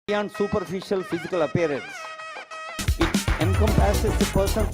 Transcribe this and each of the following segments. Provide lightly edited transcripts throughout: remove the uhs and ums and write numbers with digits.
beyond superficial physical appearance. It encompasses the person.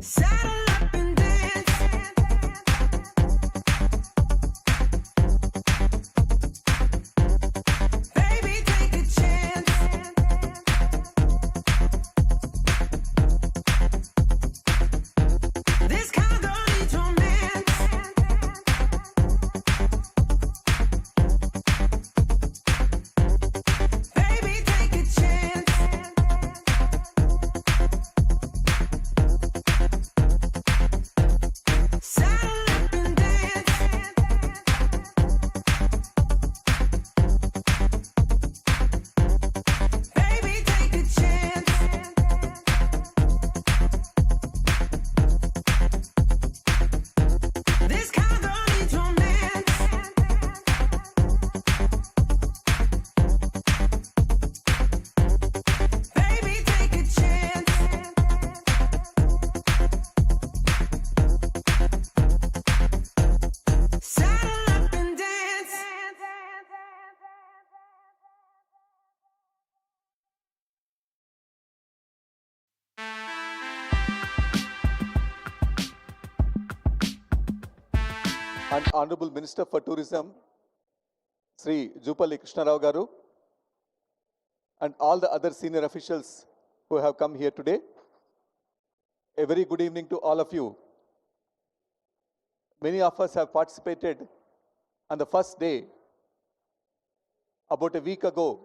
Saddle up and dance. Baby, take a chance. This Congo needs romance. Baby, take a chance. Saddle up and dance. Baby, take a chance. This Congo needs romance. Baby, take a chance. Saddle up and dance. and Honorable Minister for Tourism, Sri Jupalli Krishnarao Garu, and all the other senior officials who have come here today. A very good evening to all of you. Many of us have participated on the first day, about a week ago,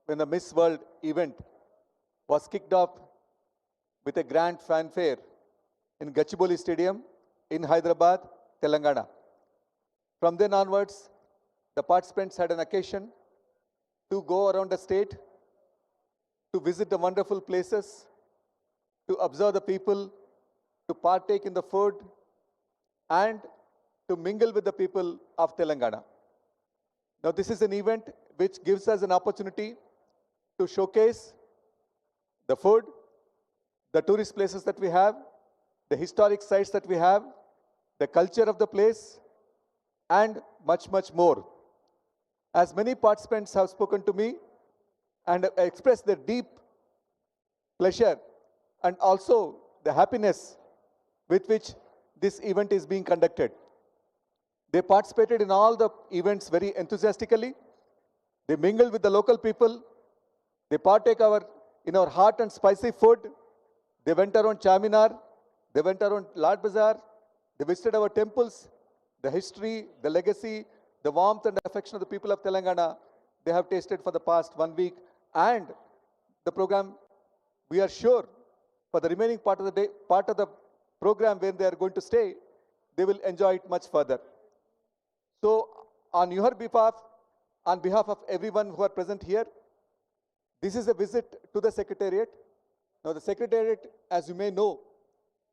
when the Miss World event was kicked off with a grand fanfare in Gachibowli Stadium in Hyderabad, Telangana. From then onwards, the participants had an occasion to go around the state, to visit the wonderful places, to observe the people, to partake in the food, and to mingle with the people of Telangana. Now, this is an event which gives us an opportunity to showcase the food, the tourist places that we have, the historic sites that we have, the culture of the place, and much, much more. As many participants have spoken to me and expressed their deep pleasure and also the happiness with which this event is being conducted. They participated in all the events very enthusiastically. They mingled with the local people. They partake in our hot and spicy food. They went around Charminar. They went around Lord Bazaar. They visited our temples, the history, the legacy, the warmth and affection of the people of Telangana. They have tasted for the past 1 week. And the program, we are sure, for the remaining part of the day, part of the program when they are going to stay, they will enjoy it much further. So, on your behalf, on behalf of everyone who are present here, this is a visit to the Secretariat. Now, the Secretariat, as you may know,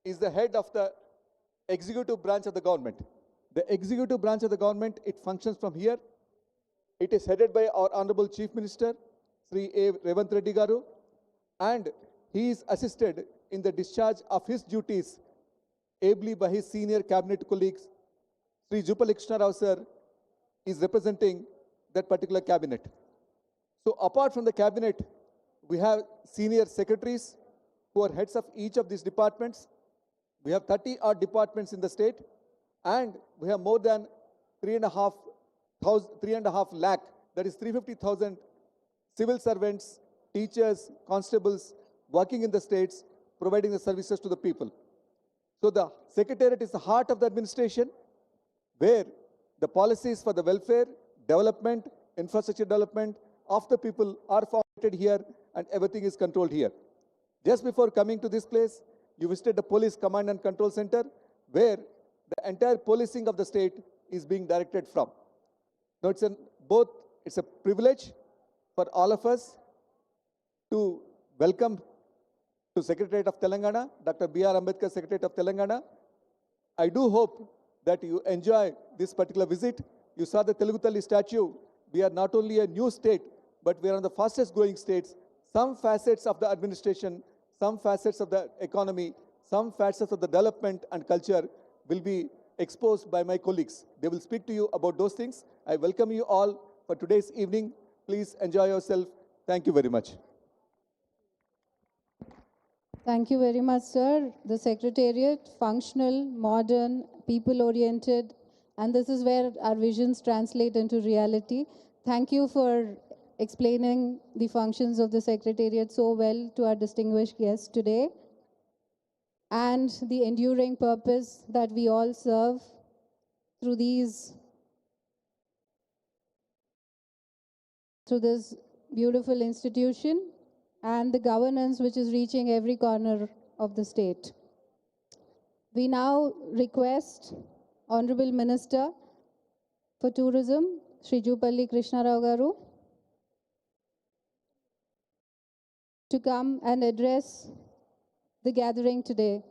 is the head of the executive branch of the government. The executive branch of the government, it functions from here. It is headed by our Honorable Chief Minister, Sri A. Revant Reddy Garu, and he is assisted in the discharge of his duties ably by his senior cabinet colleagues. Sri Jupalli Krishnarao sir is representing that particular cabinet. So apart from the cabinet, we have senior secretaries who are heads of each of these departments. We have 30 odd departments in the state, and we have more than 3.5 lakh, that is 350,000 civil servants, teachers, constables working in the states, providing the services to the people. So the Secretariat is the heart of the administration, where the policies for the welfare, development, infrastructure development of the people are formulated here, and everything is controlled here. Just before coming to this place, you visited the Police Command and Control Center, where the entire policing of the state is being directed from. Now, it's a privilege for all of us to welcome to Secretariat of Telangana, Dr. B.R. Ambedkar, Secretariat of Telangana. I do hope that you enjoy this particular visit. You saw the Telugu Talli statue. We are not only a new state, but we are one of the fastest growing states. Some facets of the administration, some facets of the economy, some facets of the development and culture will be exposed by my colleagues. They will speak to you about those things. I welcome you all for today's evening. Please enjoy yourself. Thank you very much. Thank you very much, sir. The Secretariat, functional, modern, people-oriented, and this is where our visions translate into reality. Thank you for explaining the functions of the Secretariat so well to our distinguished guests today, and the enduring purpose that we all serve through this beautiful institution, and the governance which is reaching every corner of the state. We now request Honorable Minister for Tourism, Shri Jupalli Krishna Rao Garu, to come and address the gathering today.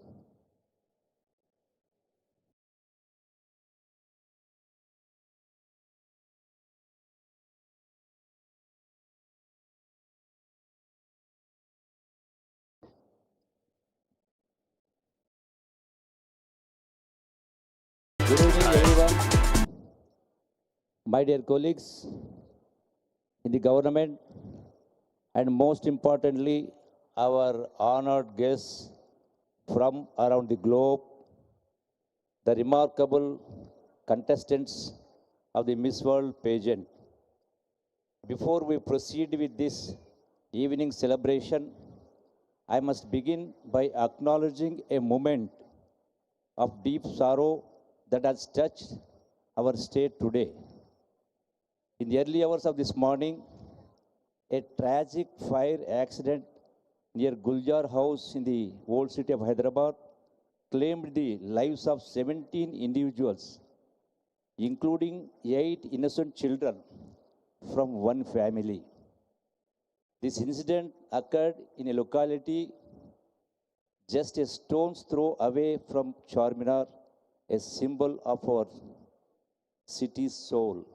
Good evening, everyone. My dear colleagues in the government, and most importantly, our honored guests from around the globe, the remarkable contestants of the Miss World pageant. Before we proceed with this evening celebration, I must begin by acknowledging a moment of deep sorrow that has touched our state today. In the early hours of this morning, a tragic fire accident near Guljar House in the old city of Hyderabad claimed the lives of 17 individuals, including 8 innocent children from one family. This incident occurred in a locality just a stone's throw away from Charminar, a symbol of our city's soul.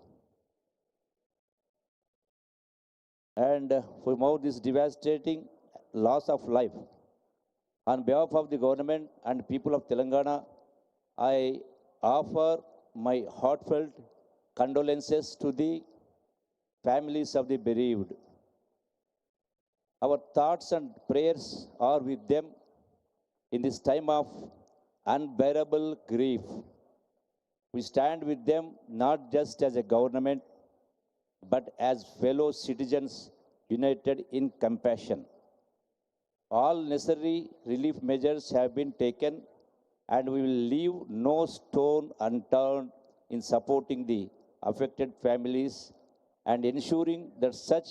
And for this devastating loss of life, on behalf of the government and people of Telangana, I offer my heartfelt condolences to the families of the bereaved. Our thoughts and prayers are with them in this time of unbearable grief. We stand with them not just as a government, but as fellow citizens united in compassion. All necessary relief measures have been taken, and we will leave no stone unturned in supporting the affected families and ensuring that such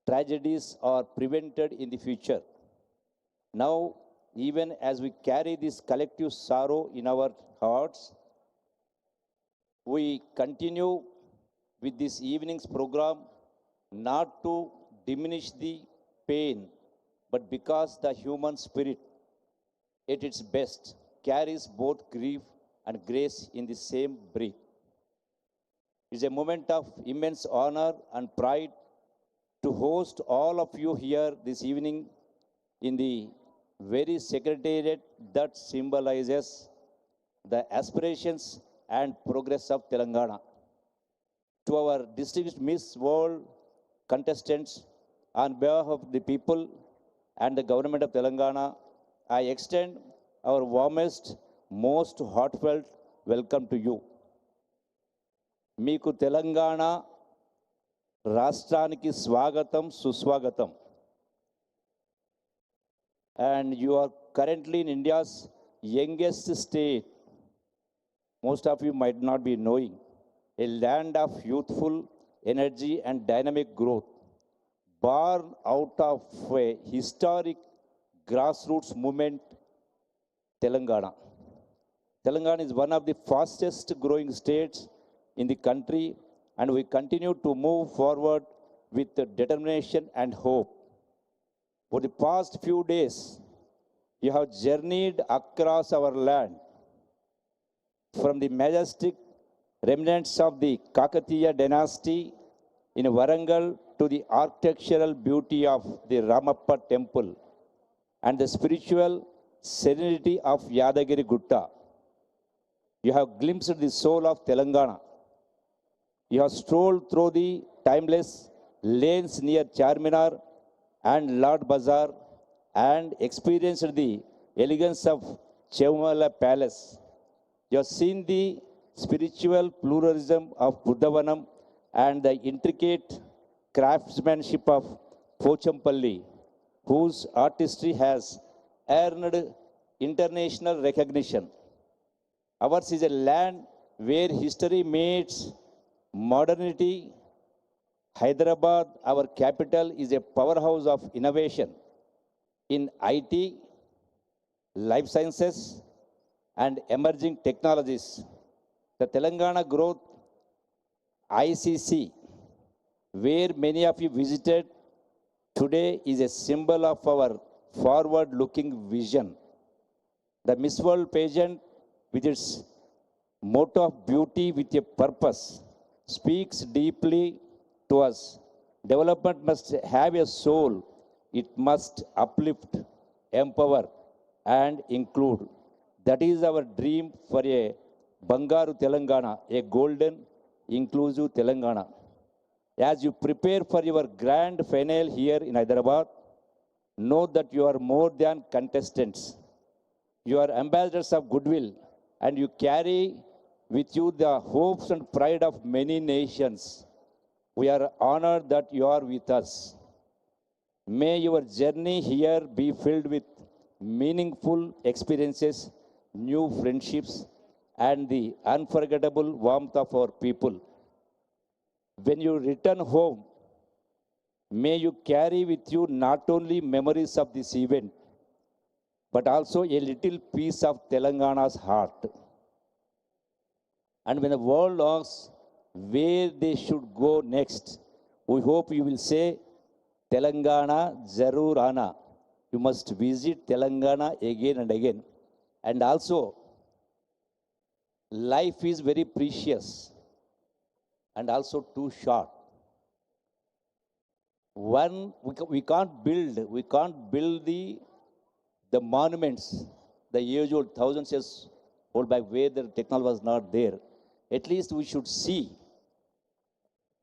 tragedies are prevented in the future. Now, even as we carry this collective sorrow in our hearts, we continue with this evening's program not to diminish the pain, but because the human spirit at its best carries both grief and grace in the same breath. It is a moment of immense honor and pride to host all of you here this evening in the very secretariat that symbolizes the aspirations and progress of Telangana. To our distinguished Miss World contestants, on behalf of the people and the government of Telangana, I extend our warmest, most heartfelt welcome to you. Meeku Telangana రాష్ట్రానికి స్వాగతం సుస్వాగతం. And you are currently in India's youngest state. Most of you might not be knowing. A land of youthful energy and dynamic growth, born out of a historic grassroots movement, Telangana. Telangana is one of the fastest growing states in the country, and we continue to move forward with determination and hope. For the past few days, you have journeyed across our land, from the majestic remnants of the Kakatiya dynasty in Warangal to the architectural beauty of the Ramappa temple and the spiritual serenity of Yadagiri Gutta. You have glimpsed the soul of Telangana. You have strolled through the timeless lanes near Charminar and Lord Bazaar and experienced the elegance of Chevamala Palace. You have seen the spiritual pluralism of Buddhavanam and the intricate craftsmanship of Pochampalli, whose artistry has earned international recognition. Ours is a land where history meets modernity. Hyderabad, our capital, is a powerhouse of innovation in IT, life sciences, and emerging technologies. The Telangana Growth ICC, where many of you visited today, is a symbol of our forward-looking vision. The Miss World pageant, with its motto of beauty with a purpose, speaks deeply to us. Development must have a soul. It must uplift, empower, and include. That is our dream for a Bangaru Telangana, a golden, inclusive Telangana. As you prepare for your grand finale here in Hyderabad, know that you are more than contestants. You are ambassadors of goodwill, and you carry with you the hopes and pride of many nations. We are honored that you are with us. May your journey here be filled with meaningful experiences, new friendships, and the unforgettable warmth of our people. When you return home, may you carry with you not only memories of this event, but also a little piece of Telangana's heart. And when the world asks where they should go next, we hope you will say, Telangana Zarur Ana. You must visit Telangana again and again. And also, life is very precious and also too short. One, we can't build the monuments, the age-old, thousands years old back, where the technology was not there. At least we should see,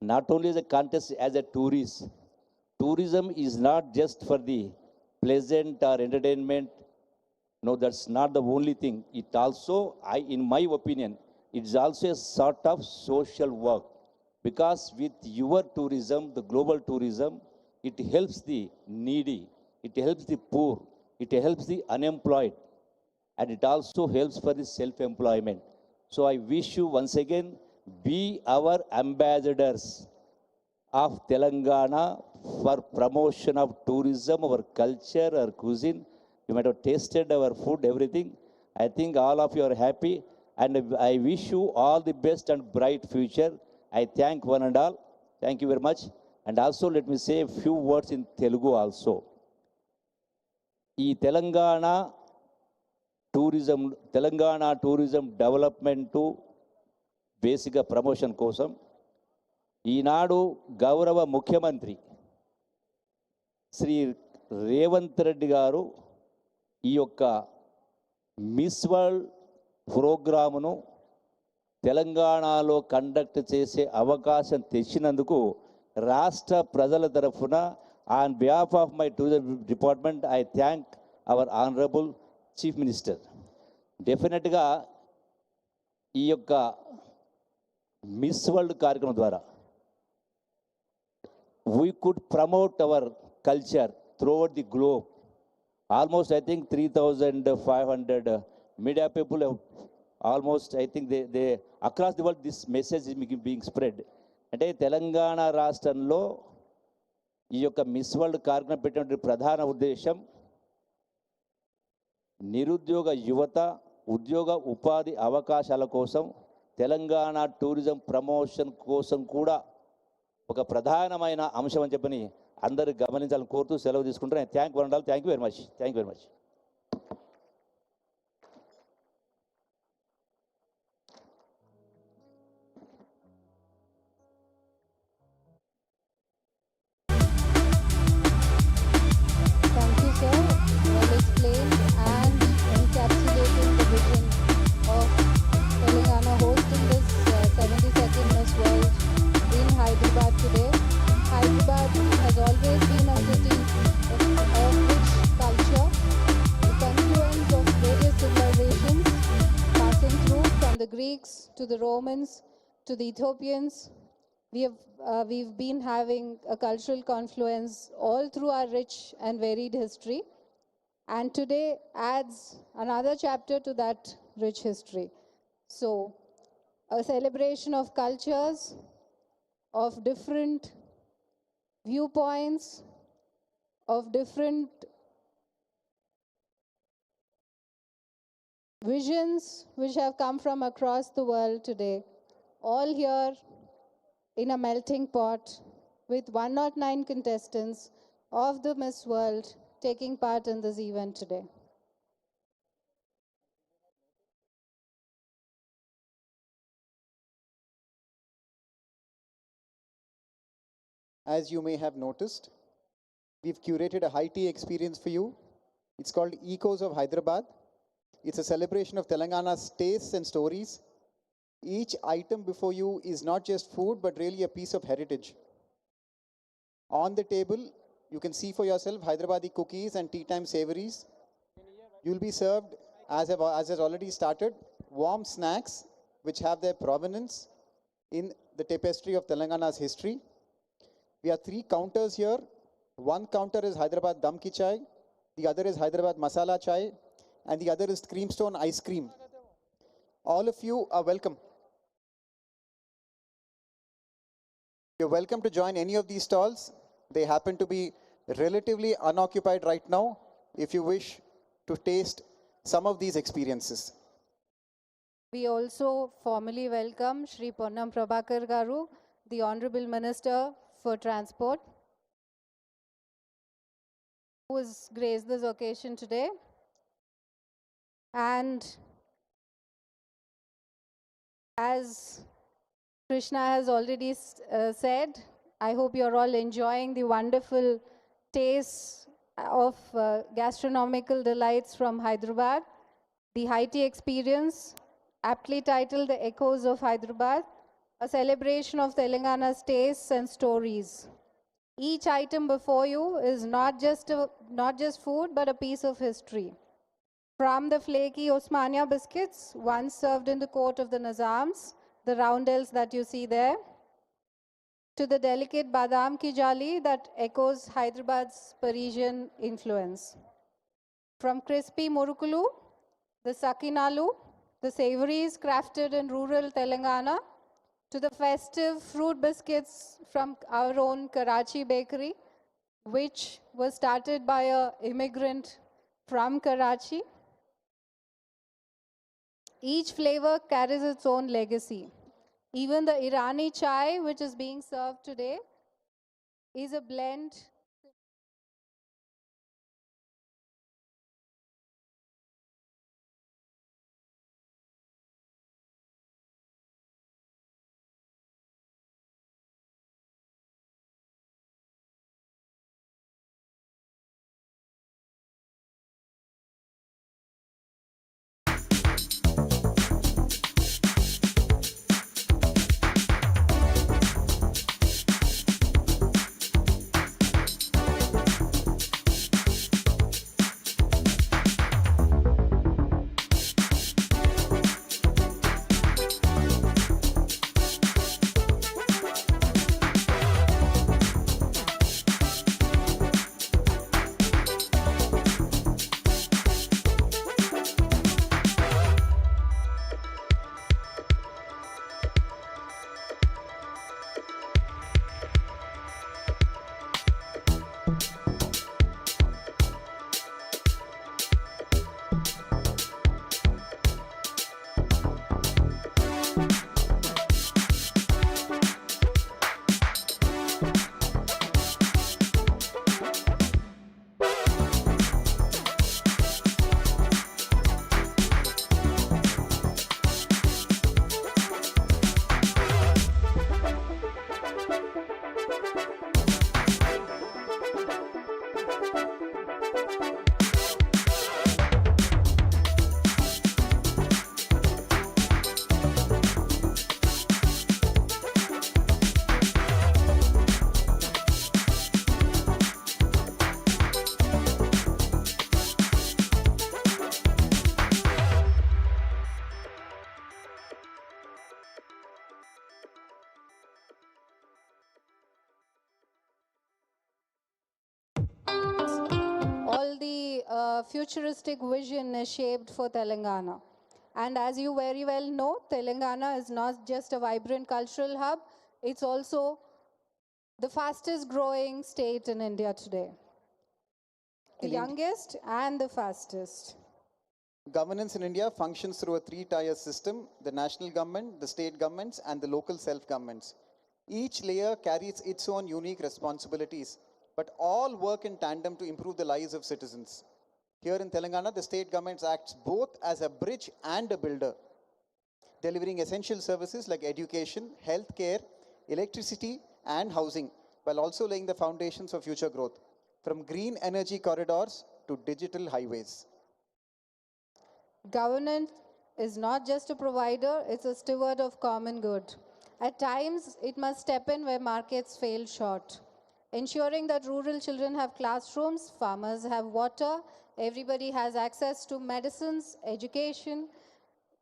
not only as a contest, as a tourist. Tourism is not just for the pleasant or entertainment. No, that's not the only thing. It also, in my opinion, it's also a sort of social work. Because with your tourism, the global tourism, it helps the needy, it helps the poor, it helps the unemployed, and it also helps for the self-employment. So I wish you once again, be our ambassadors of Telangana for promotion of tourism, our culture, our cuisine. You might have tasted our food, everything. I think all of you are happy, and I wish you all the best and bright future. I thank one and all. Thank you very much. And also let me say a few words in Telugu also. ఈ Telangana tourism development బేసిక్గా promotion కోసం ఈనాడు గౌరవ ముఖ్యమంత్రి శ్రీ రేవంత్ రెడ్డి గారు ఈ యొక్క miss world ప్రోగ్రామును తెలంగాణలో conduct చేసే అవకాశం తెచ్చినందుకు రాష్ట్ర ప్రజల తరఫున on behalf of my tourism department I thank our honourable chief minister. డెఫినెట్గా ఈ యొక్క మిస్ వరల్డ్ కార్యక్రమం ద్వారా we could promote our culture throughout the globe. Almost, I think, 3,500 media people have almost, I think, they across the world, this message is being spread. అంటే తెలంగాణ రాష్ట్రంలో ఈ యొక్క miss world కార్యక్రమం పెట్టినటువంటి ప్రధాన ఉద్దేశం నిరుద్యోగ యువత ఉద్యోగ ఉపాధి అవకాశాల కోసం, తెలంగాణ టూరిజం ప్రమోషన్ కోసం కూడా ఒక ప్రధానమైన అంశం అని చెప్పని అందరూ గమనించాలని కోరుతూ సెలవు తీసుకుంటారు. థ్యాంక్ యూ అండాలి. Thank you very much. Thank you very much. Thank you, sir. Well explained and encapsulating the vision of Telangana hosting this 72nd Miss World in Hyderabad today. Hyderabad has always been a city of rich culture. Greeks, to the Romans, to the Ethiopians. We've been having a cultural confluence all through our rich and varied history. And today adds another chapter to that rich history. So, a celebration of cultures, of different viewpoints, of different visions which have come from across the world today, all here in a melting pot with 109 contestants of the Miss World taking part in this event today. As you may have noticed, we've curated a high tea experience for you. It's called Echoes of Hyderabad. It's a celebration of Telangana's tastes and stories. Each item before you is not just food, but really a piece of heritage. On the table, you can see for yourself Hyderabadi cookies and tea time savories. You'll be served, as has already started, warm snacks which have their provenance in the tapestry of Telangana's history. We have 3 counters here. One counter is Hyderabad Dam Ki Chai, the other is Hyderabad Masala Chai, and the other is Creamstone Ice Cream. All of you are welcome. You're welcome to join any of these stalls. They happen to be relatively unoccupied right now if you wish to taste some of these experiences. We also formally welcome Shri Ponnam Prabhakar Garu, the Honorable Minister for Transport, who has graced this occasion today. And as Krishna has already said, I hope you're all enjoying the wonderful taste of gastronomical delights from Hyderabad. The high tea experience, aptly titled The Echoes of Hyderabad, a celebration of Telangana's tastes and stories. Each item before you is not just food, but a piece of history. From the flaky Osmania biscuits, once served in the court of the Nizams, the roundels that you see there, to the delicate badam ki jali that echoes Hyderabad's Parisian influence. From crispy murukulu, the sakinalu, the savories crafted in rural Telangana, to the festive fruit biscuits from our own Karachi bakery, which was started by an immigrant from Karachi. Each flavor carries its own legacy. Even the Irani chai, which is being served today, is a blend futuristic vision is shaped for Telangana. And as you very well know, Telangana is not just a vibrant cultural hub, it's also the fastest growing state in India today. The In Indi- youngest and the fastest. Governance in India functions through a three-tier system: the national government, the state governments, and the local self-governments. Each layer carries its own unique responsibilities, but all work in tandem to improve the lives of citizens. Here in Telangana, the state government acts both as a bridge and a builder, delivering essential services like education, healthcare, electricity, and housing, while also laying the foundations for future growth, from green energy corridors to digital highways. Governance is not just a provider, it's a steward of common good. At times, it must step in where markets fail short, ensuring that rural children have classrooms, farmers have water, everybody has access to medicines, education,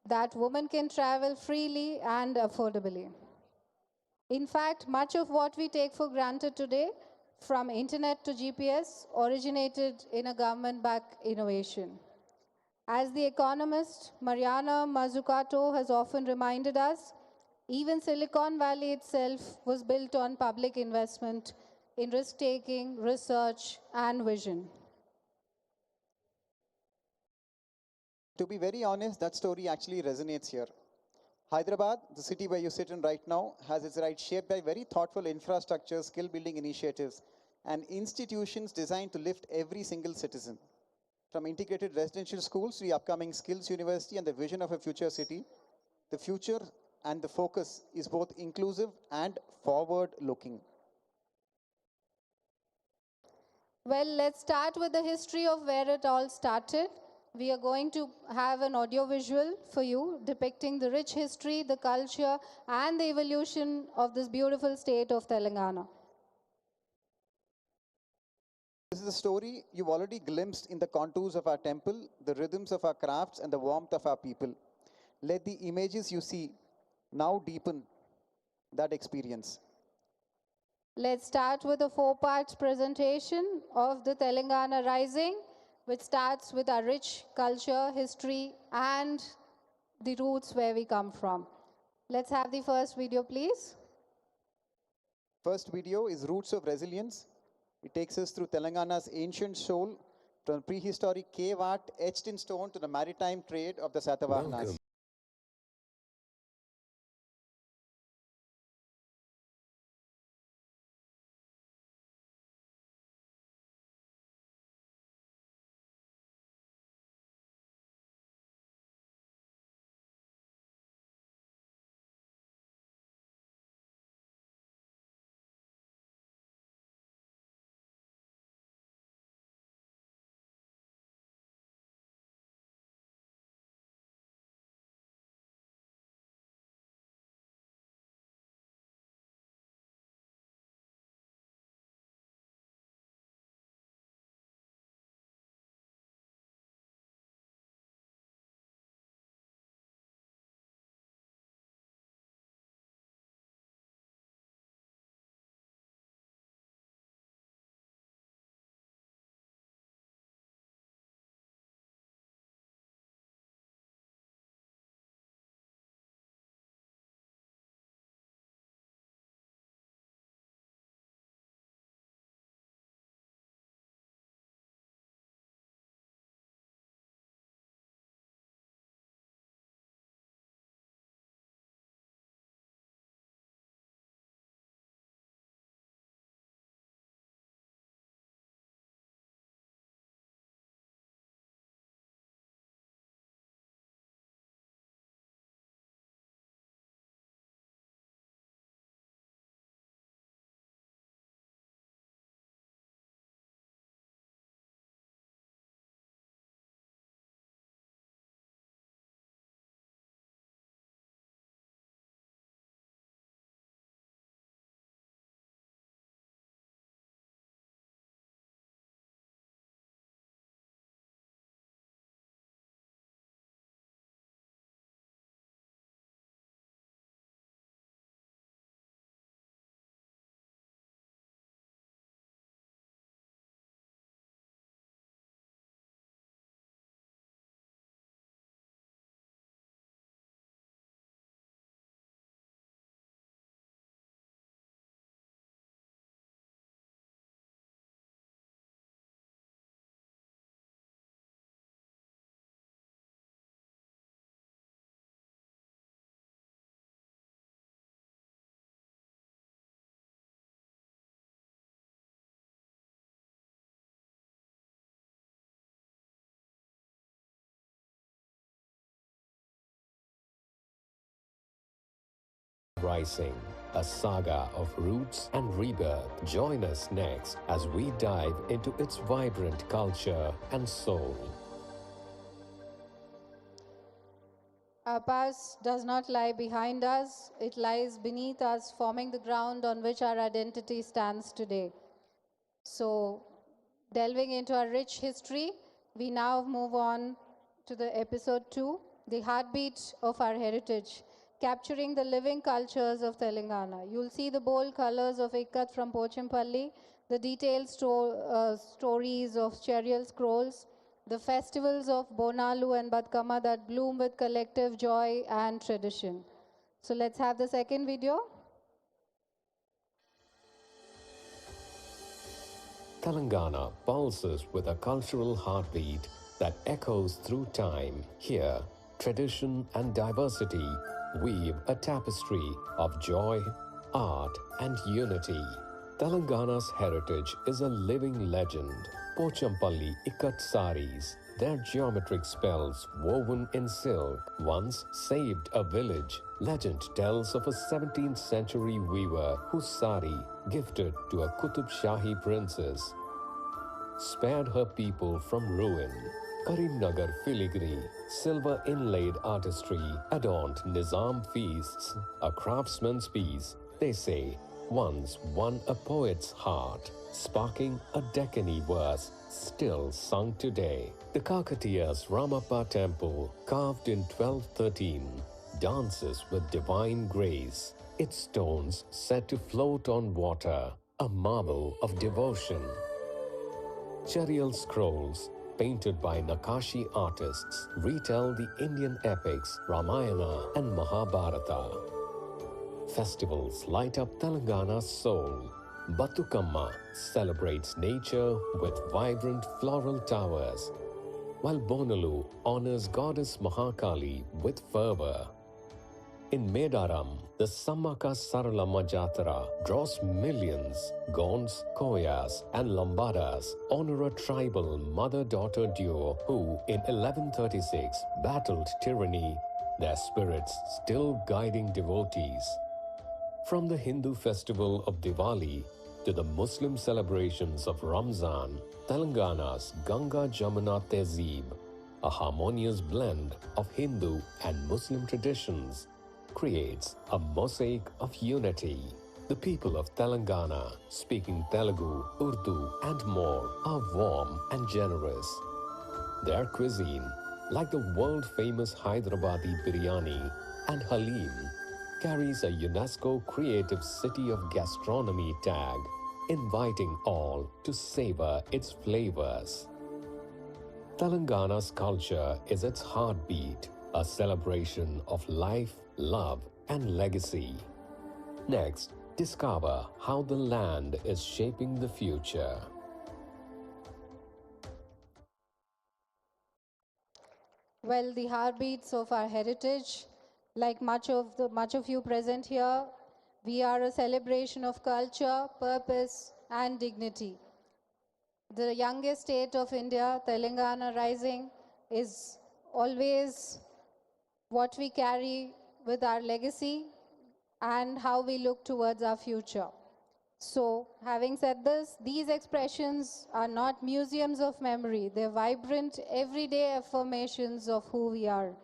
that women can travel freely and affordably. In fact, much of what we take for granted today, from internet to GPS, originated in a government-backed innovation. As the economist Mariana Mazzucato has often reminded us, even Silicon Valley itself was built on public investment in risk-taking, research, and vision. To be very honest, that story actually resonates here. Hyderabad, the city where you sit in right now, has its right shaped by very thoughtful infrastructure, skill building initiatives, and institutions designed to lift every single citizen. From integrated residential schools to the upcoming skills university and the vision of a future city, the future and the focus is both inclusive and forward looking. Well, let's start with the history of where it all started. We are going to have an audio visual for you depicting the rich history, the culture, and the evolution of this beautiful state of Telangana. This is a story you've already glimpsed in the contours of our temple, the rhythms of our crafts, and the warmth of our people. Let the images you see now deepen that experience. Let's start with a four-part presentation of the Telangana Rising, which starts with our rich culture, history, and the roots where we come from. Let's have the first video, please. First video is Roots of Resilience. It takes us through Telangana's ancient soul, from prehistoric cave art etched in stone to the maritime trade of the Satavahanas. rising, a saga of roots and rebirth. Join us next as we dive into its vibrant culture and soul. Our past does not lie behind us, it lies beneath us, forming the ground on which our identity stands today. So, delving into our rich history, we now move on to the episode 2, the heartbeat of our heritage, capturing the living cultures of Telangana. You'll see the bold colors of Ikkat from Pochampalli, the detailed stories of Cherial scrolls, the festivals of Bonalu and Batkama that bloom with collective joy and tradition. So let's have the second video. Telangana pulses with a cultural heartbeat that echoes through time. Here, tradition and diversity weave a tapestry of joy, art, and unity. Telangana's heritage is a living legend. Pochampalli Ikkat saris, their geometric spells woven in silk, once saved a village. Legend tells of a 17th century weaver whose sari, gifted to a Qutub Shahi princess, spared her people from ruin. Karimnagar filigree, silver inlaid artistry adorned Nizam feasts, a craftsman's piece, they say, once won a poet's heart, sparking a Deccani verse still sung today. The Kakatiya's Ramappa temple, carved in 1213, dances with divine grace, its stones said to float on water, a marvel of devotion. Cherial scrolls, painted by Nakashi artists, retell the Indian epics Ramayana and Mahabharata. Festivals light up Telangana's soul. Bathukamma celebrates nature with vibrant floral towers, while Bonalu honors goddess Mahakali with fervor. In Medaram, the Sammaka Saralamma Jatara draws millions. Gonds, Koyas, and Lambadas honor a tribal mother-daughter duo who, in 1136, battled tyranny, their spirits still guiding devotees. From the Hindu festival of Diwali to the Muslim celebrations of Ramzan, Telangana's Ganga Jamuna Tehzeeb, a harmonious blend of Hindu and Muslim traditions, creates a mosaic of unity. The people of Telangana, speaking Telugu, Urdu, and more, are warm and generous. Their cuisine, like the world-famous Hyderabadi biryani and halim, carries a UNESCO Creative City of Gastronomy tag, inviting all to savor its flavors. Telangana's culture is its heartbeat, a celebration of life, love, and legacy. Next, discover how the land is shaping the future. Well, the heartbeats of our heritage, like much of you present here, we are a celebration of culture, purpose, and dignity. The youngest state of India, Telangana rising, is always what we carry with our legacy and how we look towards our future. So, having said this, these expressions are not museums of memory. They're vibrant, everyday affirmations of who we are.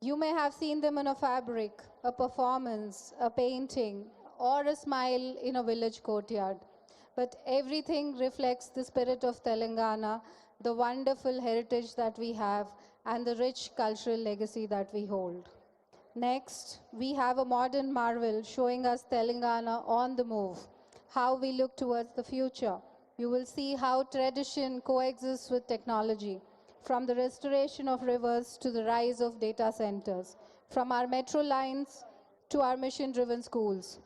You may have seen them in a fabric, a performance, a painting, or a smile in a village courtyard. But everything reflects the spirit of Telangana, the wonderful heritage that we have, and the rich cultural legacy that we hold. Next, we have a modern marvel showing us Telangana on the move, how we look towards the future. You will see how tradition coexists with technology, from the restoration of rivers to the rise of data centers, from our metro lines to our mission-driven schools,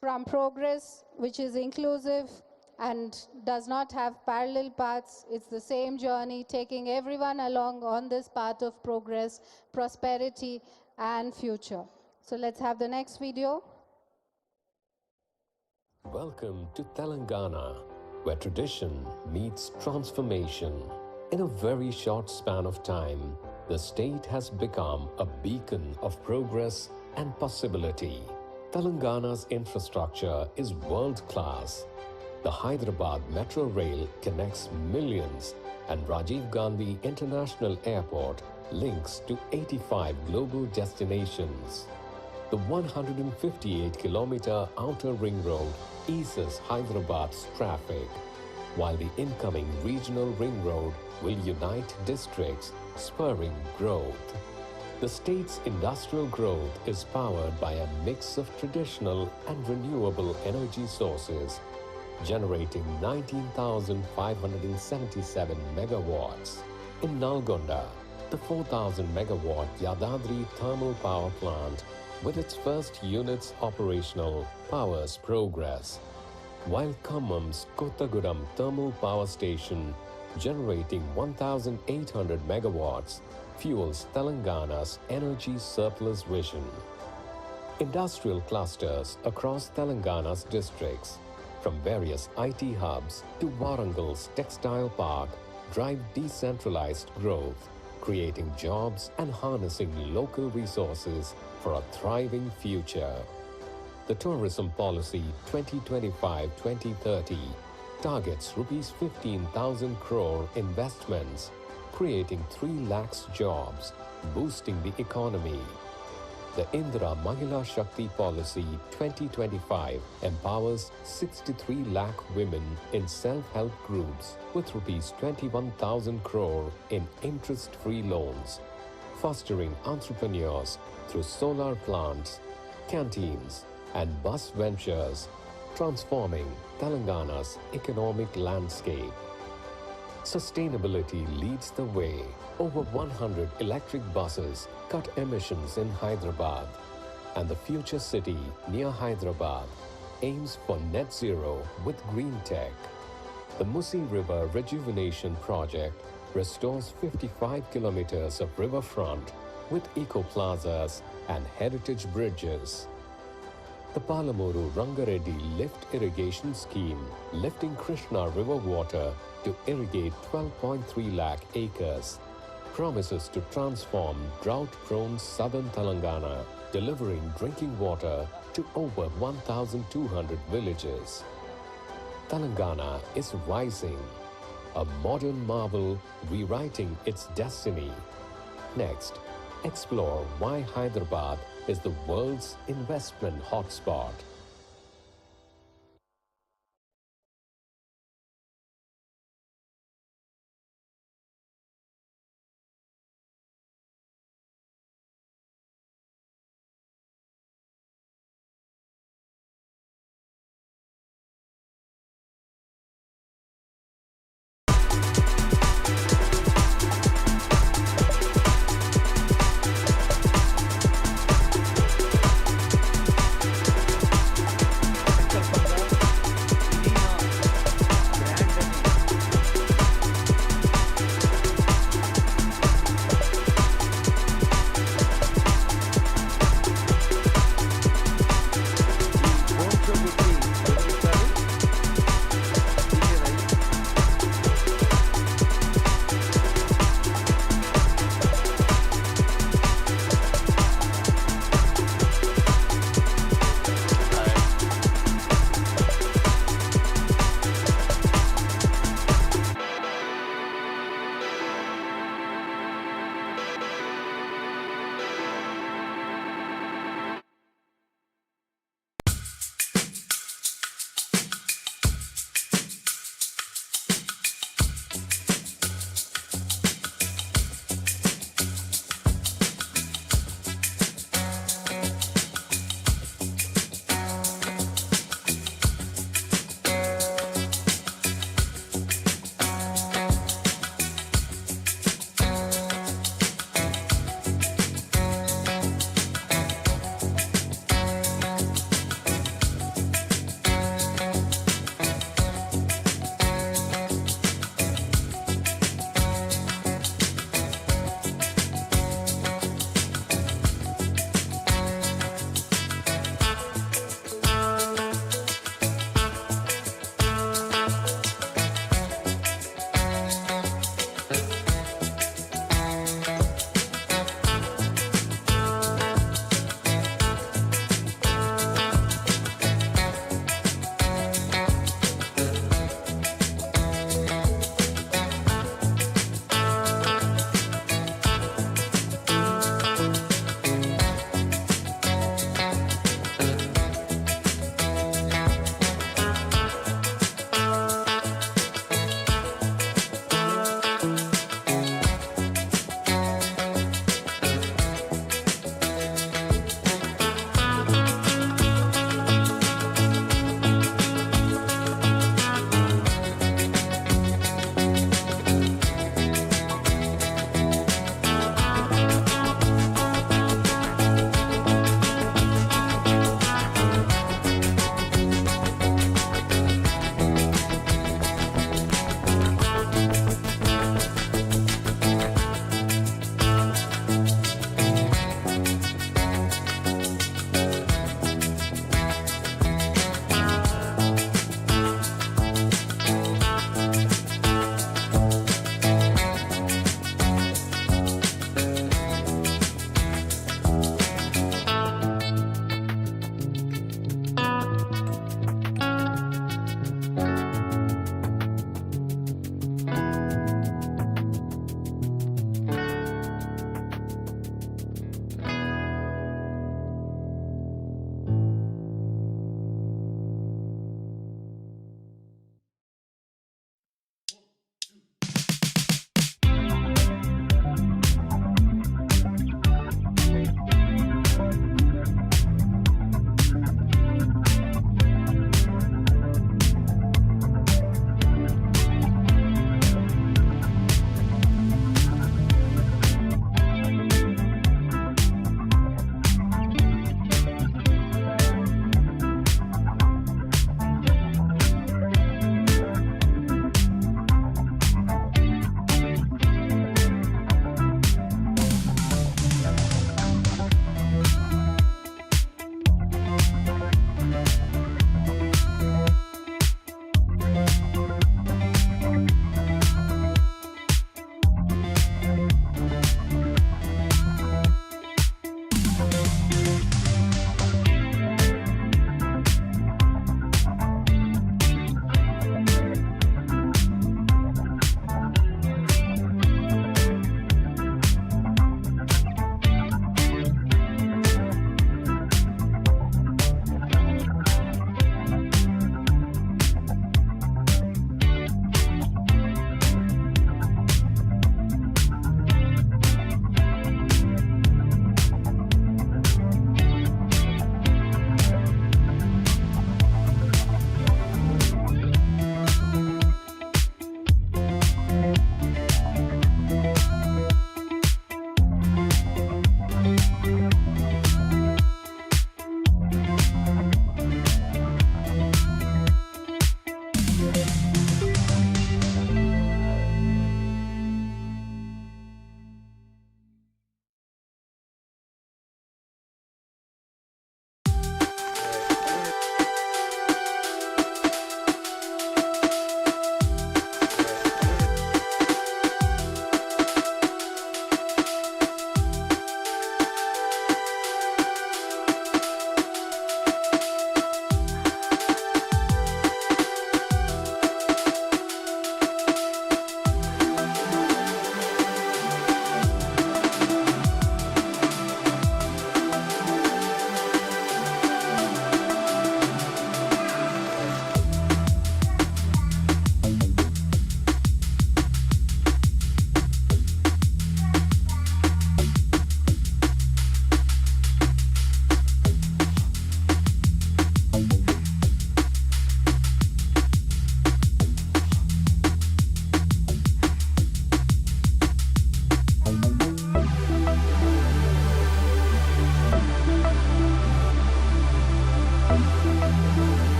from progress, which is inclusive and does not have parallel paths. It's the same journey, taking everyone along on this path of progress, prosperity, and future. So let's have the next video. Welcome to Telangana, where tradition meets transformation. In a very short span of time, the state has become a beacon of progress and possibility. Telangana's infrastructure is world-class. The Hyderabad Metro Rail connects millions, and Rajiv Gandhi International Airport links to 85 global destinations. The 158-kilometer outer ring road eases Hyderabad's traffic, while the incoming regional ring road will unite districts, spurring growth. The state's industrial growth is powered by a mix of traditional and renewable energy sources, generating 19,577 megawatts. In Nalgonda, the 4,000 megawatt Yadadri thermal power plant, with its first units operational, powers progress, while Khammam's Kottagudam thermal power station, generating 1,800 megawatts, fuels Telangana's energy surplus vision. Industrial clusters across Telangana's districts, from various IT hubs to Warangal's textile park, drive decentralized growth, creating jobs and harnessing local resources for a thriving future. The Tourism Policy 2025-2030 targets Rs 15,000 crore investments, creating 3 lakhs jobs, boosting the economy. The Indira Mahila Shakti Policy 2025 empowers 63 lakh women in self-help groups with Rs 21,000 crore in interest-free loans, fostering entrepreneurs through solar plants, canteens, and bus ventures, transforming Telangana's economic landscape. Sustainability leads the way. Over 100 electric buses cut emissions in Hyderabad, and the future city near Hyderabad aims for net zero with green tech. The Musi River Rejuvenation Project restores 55 kilometers of riverfront with eco-plazas and heritage bridges. The Palamuru Rangareddy Lift Irrigation Scheme, lifting Krishna River water to irrigate 12.3 lakh acres, promises to transform drought-prone southern Telangana, delivering drinking water to over 1,200 villages. Telangana is rising, a modern marvel rewriting its destiny. Next, explore why Hyderabad is the world's investment hotspot.